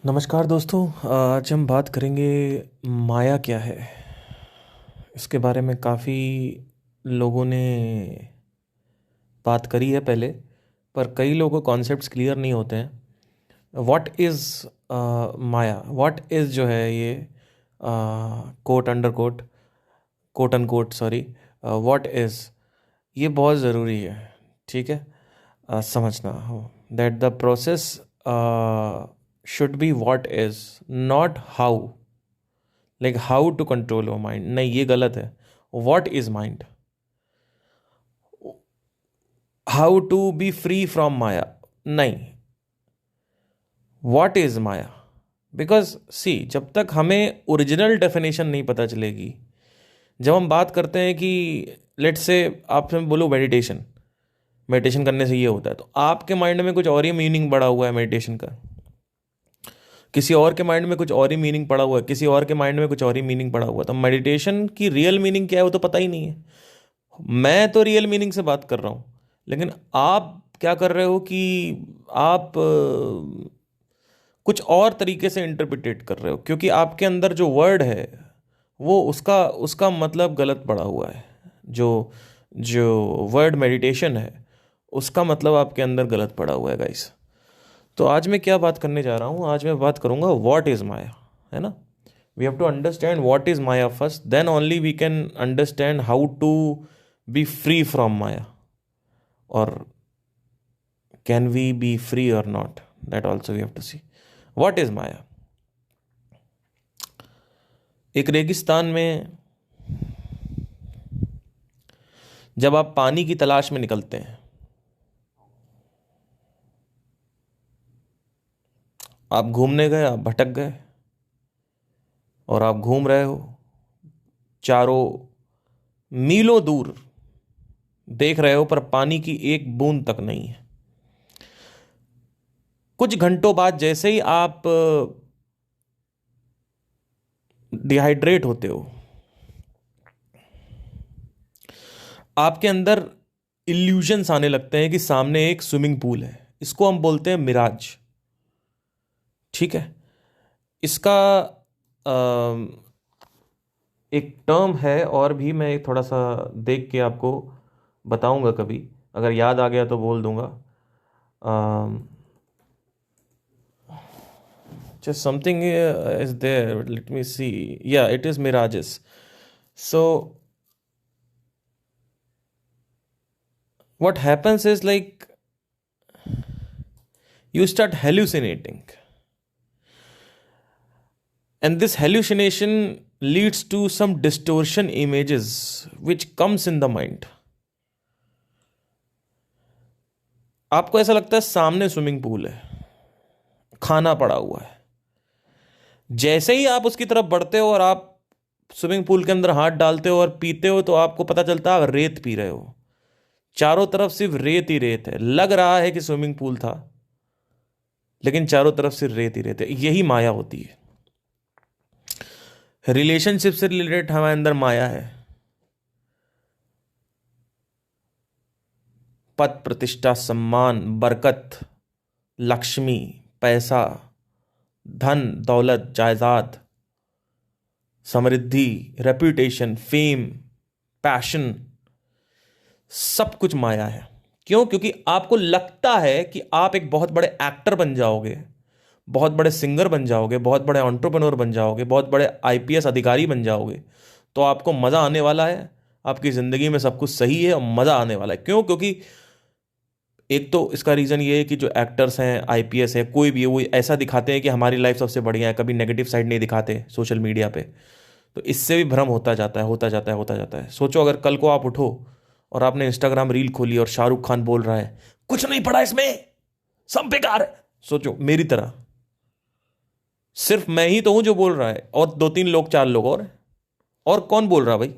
नमस्कार दोस्तों। आज हम बात करेंगे माया क्या है। इसके बारे में काफ़ी लोगों ने बात करी है पहले, पर कई लोगों को कॉन्सेप्ट्स क्लियर नहीं होते हैं। What is maya, what is जो है ये quote under quote, quote unquote sorry, what is, ये बहुत ज़रूरी है। ठीक है, समझना हो that the process should be what is, not how. Like how to control your mind, नहीं, ये गलत है। What is mind, how to be free from maya, नहीं, what is maya. Because see, जब तक हमें ओरिजिनल डेफिनेशन नहीं पता चलेगी, जब हम बात करते हैं कि लेट्स से आपसे मैं बोलूँ मेडिटेशन, मेडिटेशन करने से ये होता है, तो आपके माइंड में कुछ और ही मीनिंग पड़ा हुआ है मेडिटेशन का, किसी और के माइंड में कुछ और ही मीनिंग पड़ा हुआ है, किसी और के माइंड में कुछ और ही मीनिंग पड़ा हुआ है। तो मेडिटेशन की रियल मीनिंग क्या है वो तो पता ही नहीं है। मैं तो रियल मीनिंग से बात कर रहा हूँ, लेकिन आप क्या कर रहे हो कि आप कुछ और तरीके से इंटरप्रिटेट कर रहे हो, क्योंकि आपके अंदर जो वर्ड है वो उसका उसका मतलब गलत पड़ा हुआ है। जो जो वर्ड मेडिटेशन है उसका मतलब आपके अंदर गलत पड़ा हुआ है गाइस। तो आज मैं क्या बात करने जा रहा हूँ, आज मैं बात करूँगा व्हाट इज़ माया, है ना। We have to understand what is maya first, then only we can understand how to be free from maya, और कैन वी बी फ्री और not, that also we have to see. What is maya. एक रेगिस्तान में जब आप पानी की तलाश में निकलते हैं, आप घूमने गए, आप भटक गए और आप घूम रहे हो, चारों मीलों दूर देख रहे हो, पर पानी की एक बूंद तक नहीं है। कुछ घंटों बाद जैसे ही आप डिहाइड्रेट होते हो, आपके अंदर इल्यूजन्स आने लगते हैं कि सामने एक स्विमिंग पूल है। इसको हम बोलते हैं मिराज। ठीक है, इसका एक टर्म है और भी, मैं थोड़ा सा देख के आपको बताऊंगा कभी, अगर याद आ गया तो बोल दूंगा। Just something is there. Let me see. Yeah, it is mirages. So what happens is like you start hallucinating, and this hallucination leads to some distortion images which comes in the mind. आपको ऐसा लगता है सामने swimming pool है, खाना पड़ा हुआ है। जैसे ही आप उसकी तरफ बढ़ते हो और आप स्विमिंग पूल के अंदर हाथ डालते हो और पीते हो, तो आपको पता चलता है आप रेत पी रहे हो। चारों तरफ सिर्फ रेत ही रेत है। लग रहा है कि स्विमिंग पूल था, लेकिन चारों तरफ सिर्फ रेत ही रेत है। यही माया होती है। रिलेशनशिप से रिलेटेड हमारे अंदर माया है। पद, प्रतिष्ठा, सम्मान, बरकत, लक्ष्मी, पैसा, धन, दौलत, जायदाद, समृद्धि, रेपुटेशन, फेम, पैशन, सब कुछ माया है। क्यों? क्योंकि आपको लगता है कि आप एक बहुत बड़े एक्टर बन जाओगे, बहुत बड़े सिंगर बन जाओगे, बहुत बड़े एंटरप्रेन्योर बन जाओगे, बहुत बड़े आईपीएस अधिकारी बन जाओगे, तो आपको मज़ा आने वाला है, आपकी ज़िंदगी में सब कुछ सही है और मज़ा आने वाला है। क्यों? क्योंकि एक तो इसका रीज़न ये है कि जो एक्टर्स हैं, आईपीएस है, कोई भी है, वो ऐसा दिखाते हैं कि हमारी लाइफ सबसे बढ़िया है, कभी नेगेटिव साइड नहीं दिखाते सोशल मीडिया पे। तो इससे भी भ्रम होता जाता है, होता जाता है, होता जाता है। सोचो अगर कल को आप उठो और आपने इंस्टाग्राम रील खोली और शाहरुख खान बोल रहा है कुछ नहीं पड़ा इसमें, सब बेकार है। सोचो मेरी तरह सिर्फ मैं ही तो हूं जो बोल रहा है, और दो तीन लोग, चार लोग और कौन बोल रहा भाई?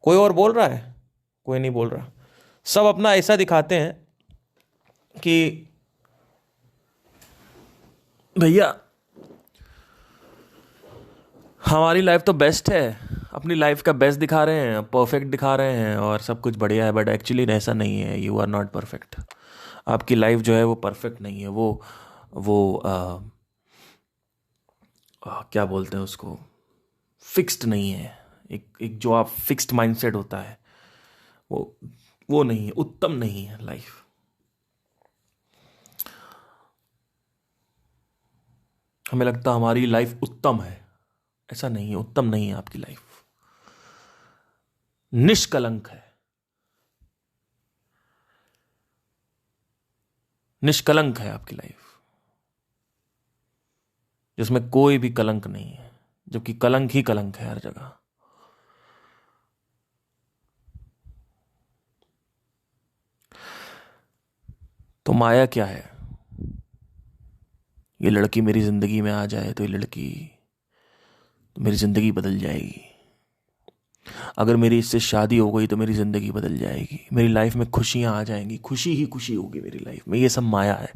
कोई और बोल रहा है? कोई नहीं बोल रहा। सब अपना ऐसा दिखाते हैं कि भैया हमारी लाइफ तो बेस्ट है, अपनी लाइफ का बेस्ट दिखा रहे हैं, परफेक्ट दिखा रहे हैं और सब कुछ बढ़िया है। बट एक्चुअली ऐसा नहीं है। You are not perfect. आपकी लाइफ जो है वो परफेक्ट नहीं है। वो वो क्या बोलते हैं उसको, फिक्स्ड नहीं है। एक एक जो आप फिक्स्ड माइंडसेट होता है, वो वो नहीं है, उत्तम नहीं है लाइफ। हमें लगता है हमारी लाइफ उत्तम है, ऐसा नहीं है, उत्तम नहीं है आपकी लाइफ, निष्कलंक है, निष्कलंक है आपकी लाइफ, जिसमें कोई भी कलंक नहीं है, जबकि कलंक ही कलंक है हर जगह। तो माया क्या है? ये लड़की मेरी जिंदगी में आ जाए तो ये लड़की, तो मेरी जिंदगी बदल जाएगी। अगर मेरी इससे शादी हो गई तो मेरी जिंदगी बदल जाएगी, मेरी लाइफ में खुशियां आ जाएंगी, खुशी ही खुशी होगी मेरी लाइफ में। ये सब माया है।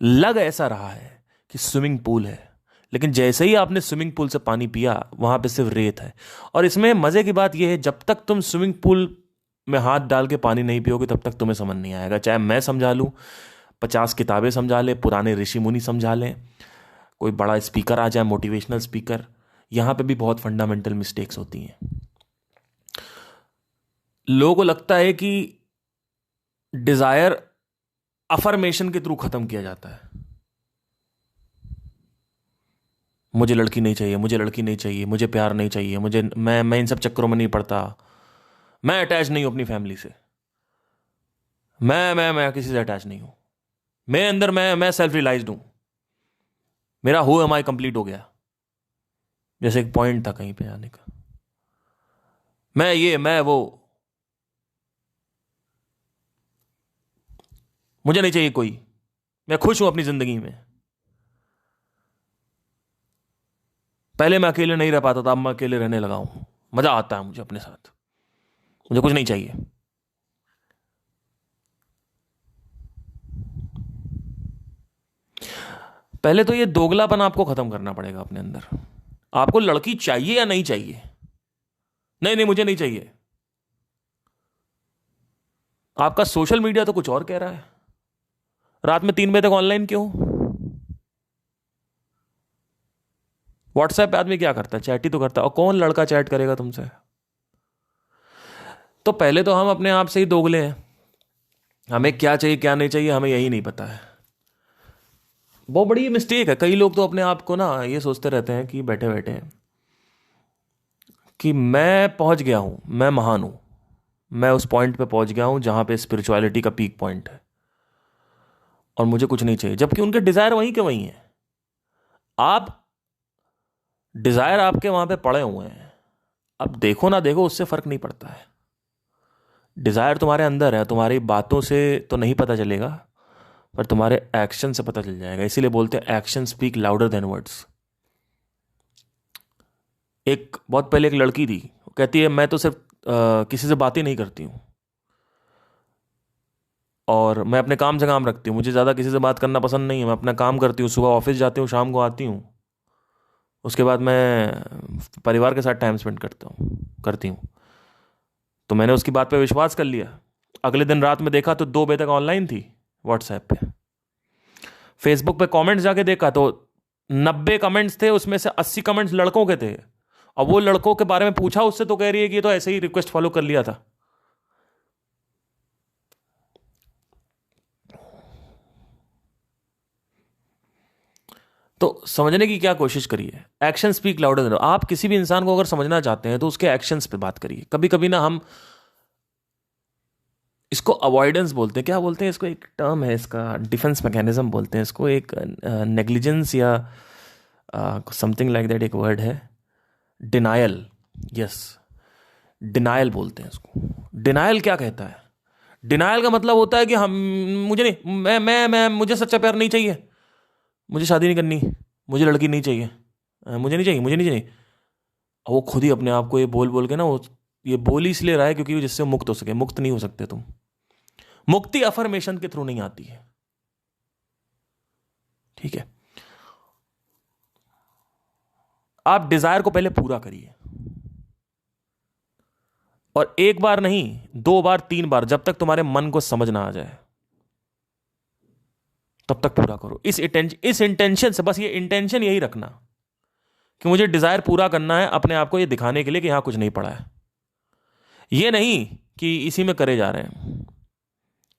लग ऐसा रहा है कि स्विमिंग पूल है, लेकिन जैसे ही आपने स्विमिंग पूल से पानी पिया, वहां पे सिर्फ रेत है। और इसमें मजे की बात यह है, जब तक तुम स्विमिंग पूल में हाथ डाल के पानी नहीं पियोगे तब तक तुम्हें समझ नहीं आएगा। चाहे मैं समझा लूं, 50 किताबें समझा ले, पुराने ऋषि मुनि समझा लें, कोई बड़ा स्पीकर आ जाए, मोटिवेशनल स्पीकर, यहां पे भी बहुत फंडामेंटल मिस्टेक्स होती हैं। लोगों को लगता है कि डिजायर अफर्मेशन के थ्रू खत्म किया जाता है। मुझे लड़की नहीं चाहिए, मुझे लड़की नहीं चाहिए, मुझे प्यार नहीं चाहिए, मुझे, मैं इन सब चक्करों में नहीं पड़ता, मैं अटैच नहीं हूं अपनी फैमिली से, मैं किसी से अटैच नहीं हूं, मैं अंदर, मैं सेल्फ रियलाइज्ड हूं, मेरा हु एम आई कंप्लीट हो गया। जैसे एक पॉइंट था कहीं पे आने का, मैं ये, मैं वो, मुझे नहीं चाहिए कोई, मैं खुश हूं अपनी जिंदगी में। पहले मैं अकेले नहीं रह पाता था, अब मैं अकेले रहने लगा हूं, मजा आता है मुझे अपने साथ, मुझे कुछ नहीं चाहिए। पहले तो ये दोगलापन आपको खत्म करना पड़ेगा अपने अंदर। आपको लड़की चाहिए या नहीं चाहिए? नहीं नहीं, मुझे नहीं चाहिए। आपका सोशल मीडिया तो कुछ और कह रहा है। रात में 3 बजे तक ऑनलाइन क्यों? व्हाट्सएप पे आदमी क्या करता है? चैट ही तो करता है। और कौन लड़का चैट करेगा तुमसे? तो पहले तो हम अपने आप से ही दोगले हैं। हमें क्या चाहिए क्या नहीं चाहिए हमें यही नहीं पता है। बहुत बड़ी मिस्टेक है। कई लोग तो अपने आप को ना ये सोचते रहते हैं कि बैठे बैठे कि मैं पहुंच गया हूं, मैं महान हूं, मैं उस पॉइंट पे पहुंच गया हूं जहां पे स्पिरिचुअलिटी का पीक पॉइंट है और मुझे कुछ नहीं चाहिए, जबकि उनके डिजायर वहीं के वहीं है। आप, डिजायर आपके वहां पे पड़े हुए हैं। अब देखो ना देखो उससे फर्क नहीं पड़ता है। डिजायर तुम्हारे अंदर है, तुम्हारी बातों से तो नहीं पता चलेगा, पर तुम्हारे एक्शन से पता चल जाएगा। इसीलिए बोलते हैं action speak louder than words. एक बहुत पहले एक लड़की थी, वो कहती है मैं तो सिर्फ किसी से बात ही नहीं करती हूँ और मैं अपने काम से काम रखती हूँ, मुझे ज़्यादा किसी से बात करना पसंद नहीं है, मैं अपना काम करती हूँ, सुबह ऑफिस जाती हूँ, शाम को आती हूँ, उसके बाद मैं परिवार के साथ टाइम स्पेंड करती हूँ। तो मैंने उसकी बात पे विश्वास कर लिया। अगले दिन रात में देखा तो 2 बजे तक ऑनलाइन थी व्हाट्सएप पे। फेसबुक पे कमेंट्स जाके देखा तो 90 कमेंट्स थे, उसमें से 80 कमेंट्स लड़कों के थे। अब वो लड़कों के बारे में पूछा उससे तो कह रही है कि ये तो ऐसे ही रिक्वेस्ट फॉलो कर लिया था। तो समझने की क्या कोशिश करिए। Action speak louder than. आप किसी भी इंसान को अगर समझना चाहते हैं तो उसके एक्शंस पे बात करिए। कभी कभी ना हम इसको अवॉइडेंस बोलते हैं, क्या बोलते हैं इसको, एक टर्म है इसका, डिफेंस मैकेनिज्म बोलते हैं इसको, एक नेग्लिजेंस या समथिंग लाइक दैट एक वर्ड है, डिनायल। यस, डिनायल बोलते हैं इसको। डिनायल क्या कहता है? डिनायल का मतलब होता है कि हम, मुझे नहीं, मैं मुझे सच्चा प्यार नहीं चाहिए, मुझे शादी नहीं करनी, मुझे लड़की नहीं चाहिए, मुझे नहीं चाहिए, मुझे नहीं चाहिए। और वो खुद ही अपने आप को ये बोल बोल के ना, वो ये बोल ही इसलिए रहा है क्योंकि जिससे मुक्त हो सके। मुक्त नहीं हो सकते तुम। मुक्ति अफर्मेशन के थ्रू नहीं आती है। ठीक है, आप डिजायर को पहले पूरा करिए, और एक बार नहीं, 2 बार 3 बार, जब तक तुम्हारे मन को समझ ना आ जाए। तब तक पूरा करो। इस इंटेंशन से, बस ये इंटेंशन यही रखना कि मुझे डिजायर पूरा करना है, अपने आप को ये दिखाने के लिए कि यहां कुछ नहीं पड़ा है। ये नहीं कि इसी में करे जा रहे हैं।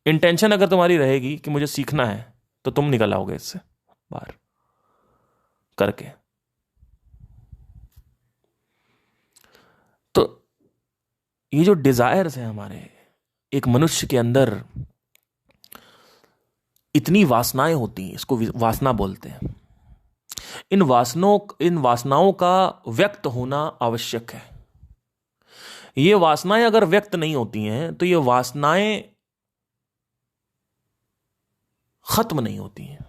इंटेंशन अगर तुम्हारी रहेगी कि मुझे सीखना है, तो तुम निकल आओगे इससे बाहर करके। तो ये जो डिजायर्स हैं हमारे, एक मनुष्य के अंदर इतनी वासनाएं होती हैं, इसको वासना बोलते हैं। इन वासनाओं का व्यक्त होना आवश्यक है। ये वासनाएं अगर व्यक्त नहीं होती हैं तो ये वासनाएं खत्म नहीं होती हैं।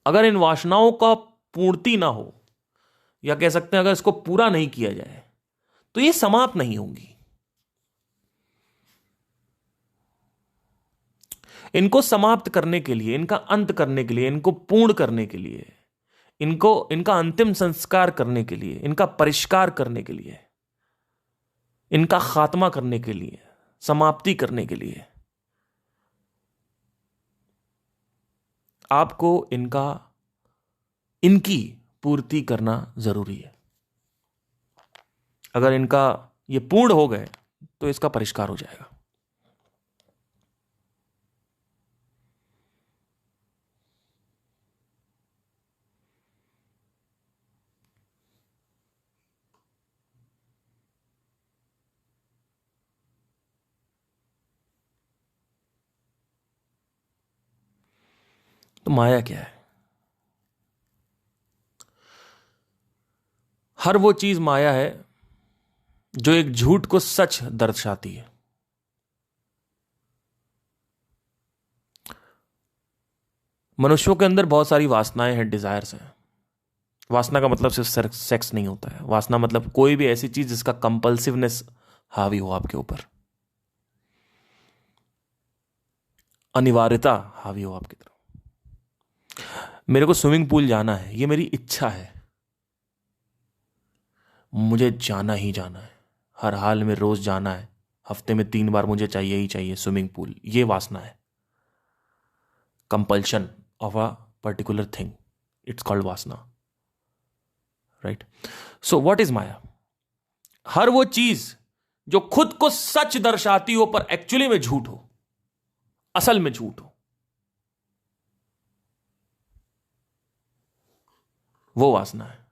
अगर इन वासनाओं का पूर्ति ना हो, या कह सकते हैं अगर इसको पूरा नहीं किया जाए, तो ये समाप्त नहीं होंगी। इनको समाप्त करने के लिए, इनका अंत करने के लिए, इनको पूर्ण करने के लिए, इनका अंतिम संस्कार करने के लिए, इनका परिष्कार करने के लिए, इनका खात्मा करने के लिए, समाप्ति करने के लिए आपको इनकी पूर्ति करना जरूरी है। अगर इनका ये पूर्ण हो गए तो इसका परिष्कार हो जाएगा। तो माया क्या है? हर वो चीज माया है जो एक झूठ को सच दर्शाती है। मनुष्यों के अंदर बहुत सारी वासनाएं हैं, डिजायर्स हैं। वासना का मतलब सिर्फ सेक्स नहीं होता है। वासना मतलब कोई भी ऐसी चीज जिसका कंपल्सिवनेस हावी हो आपके ऊपर, अनिवार्यता हावी हो आपकी तरफ। मेरे को स्विमिंग पूल जाना है, ये मेरी इच्छा है, मुझे जाना ही जाना है, हर हाल में रोज जाना है, हफ्ते में 3 बार मुझे चाहिए ही चाहिए स्विमिंग पूल। ये वासना है, compulsion of a particular thing, it's called वासना, राइट? सो व्हाट इज माया? हर वो चीज जो खुद को सच दर्शाती हो पर एक्चुअली में झूठ हो, असल में झूठ हो, वो वासना है।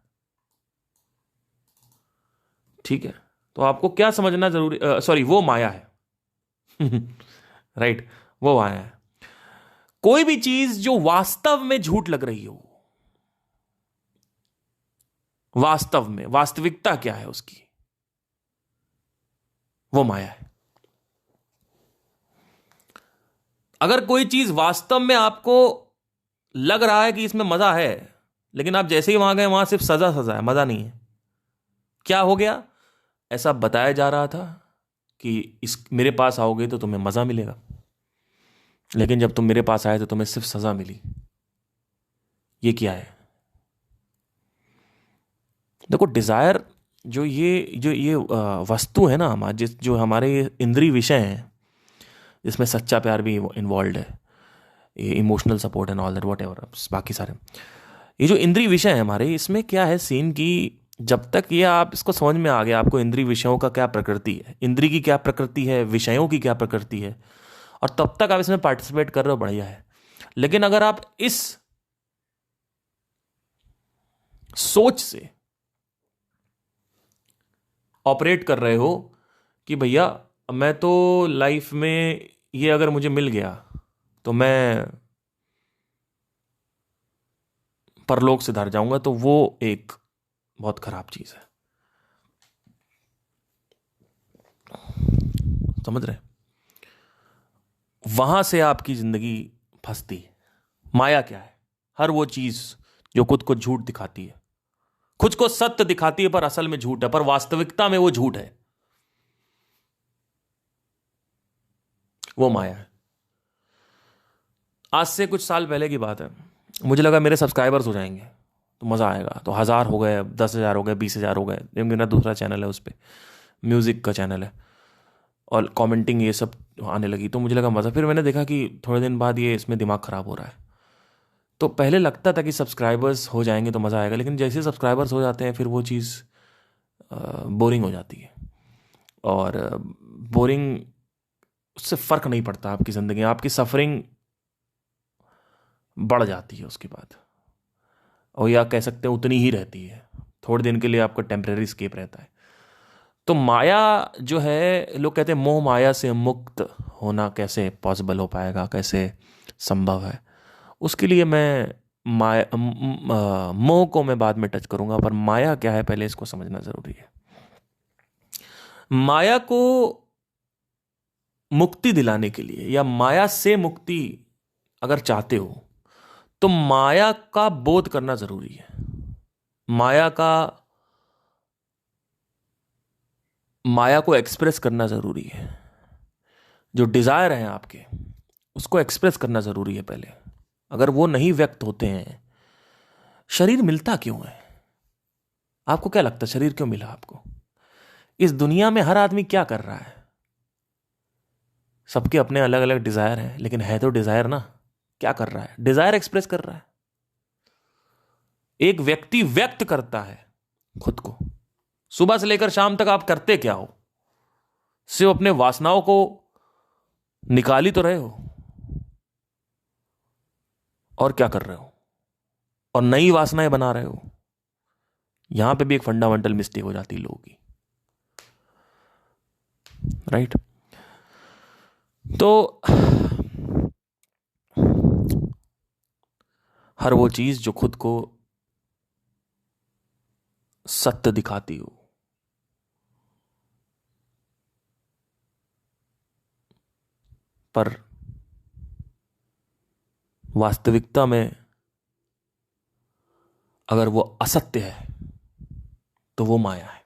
ठीक है, तो आपको क्या समझना जरूरी, सॉरी, वो माया है। राइट, वो माया है। कोई भी चीज जो वास्तव में झूठ लग रही हो, वास्तव में, वास्तविकता क्या है उसकी, वो माया है। अगर कोई चीज वास्तव में आपको लग रहा है कि इसमें मजा है, लेकिन आप जैसे ही वहां गए वहां सिर्फ सजा सजा है, मजा नहीं है, क्या हो गया? ऐसा बताया जा रहा था कि इस मेरे पास आओगे तो तुम्हें मजा मिलेगा, लेकिन जब तुम मेरे पास आए तो तुम्हें सिर्फ सजा मिली। ये क्या है? देखो, डिजायर जो ये वस्तु है ना हमारे, जो हमारे इंद्रिय विषय हैं, जिसमें सच्चा प्यार भी इन्वॉल्व है, ये emotional support and all that what ever, बाकी सारे, ये जो इंद्रिय विषय है हमारे, इसमें क्या है सीन की, जब तक ये आप इसको समझ में आ गया आपको इंद्रिय विषयों का क्या प्रकृति है, इंद्रिय की क्या प्रकृति है, विषयों की क्या प्रकृति है, और तब तक आप इसमें पार्टिसिपेट कर रहे हो, बढ़िया है। लेकिन अगर आप इस सोच से ऑपरेट कर रहे हो कि भैया मैं तो लाइफ में ये अगर मुझे मिल गया तो मैं परलोक से धर जाऊंगा, तो वो एक बहुत खराब चीज है। समझ रहे? वहां से आपकी जिंदगी फंसती है। माया क्या है? हर वो चीज जो खुद को झूठ दिखाती है, खुद को सत्य दिखाती है पर असल में झूठ है, पर वास्तविकता में वो झूठ है, वो माया है। आज से कुछ साल पहले की बात है, मुझे लगा मेरे सब्सक्राइबर्स हो जाएंगे तो मज़ा आएगा, तो 1000 हो गए, 10,000 हो गए, 20,000 हो गए। क्योंकि मेरा दूसरा चैनल है, उस पर म्यूज़िक का चैनल है, और कमेंटिंग ये सब आने लगी, तो मुझे लगा मज़ा। फिर मैंने देखा कि थोड़े दिन बाद ये इसमें दिमाग ख़राब हो रहा है। तो पहले लगता था कि सब्सक्राइबर्स हो जाएंगे तो मज़ा आएगा, लेकिन जैसे सब्सक्राइबर्स हो जाते हैं फिर वो चीज़ बोरिंग हो जाती है। और बोरिंग, उससे फ़र्क नहीं पड़ता आपकी ज़िंदगी, आपकी सफरिंग बढ़ जाती है उसके बाद, और या कह सकते हैं उतनी ही रहती है। थोड़े दिन के लिए आपका टेम्परेरी स्केप रहता है। तो माया जो है, लोग कहते हैं मोह माया से मुक्त होना कैसे पॉसिबल हो पाएगा, कैसे संभव है। उसके लिए मैं मोह को मैं बाद में टच करूंगा, पर माया क्या है पहले इसको समझना जरूरी है। माया को मुक्ति दिलाने के लिए, या माया से मुक्ति अगर चाहते हो, तो माया का बोध करना जरूरी है। माया को एक्सप्रेस करना जरूरी है। जो डिजायर है आपके, उसको एक्सप्रेस करना जरूरी है पहले। अगर वो नहीं व्यक्त होते हैं, शरीर मिलता क्यों है? आपको क्या लगता है शरीर क्यों मिला आपको? इस दुनिया में हर आदमी क्या कर रहा है? सबके अपने अलग अलग डिजायर हैं, लेकिन है तो डिजायर ना। क्या कर रहा है? डिजायर एक्सप्रेस कर रहा है। एक व्यक्ति व्यक्त करता है खुद को। सुबह से लेकर शाम तक आप करते क्या हो? सिर्फ अपने वासनाओं को निकाल ही तो रहे हो, और क्या कर रहे हो? और नई वासनाएं बना रहे हो। यहां पे भी एक फंडामेंटल मिस्टेक हो जाती है लोगों की, राइट? तो हर वो चीज जो खुद को सत्य दिखाती हो, पर वास्तविकता में अगर वो असत्य है, तो वो माया है।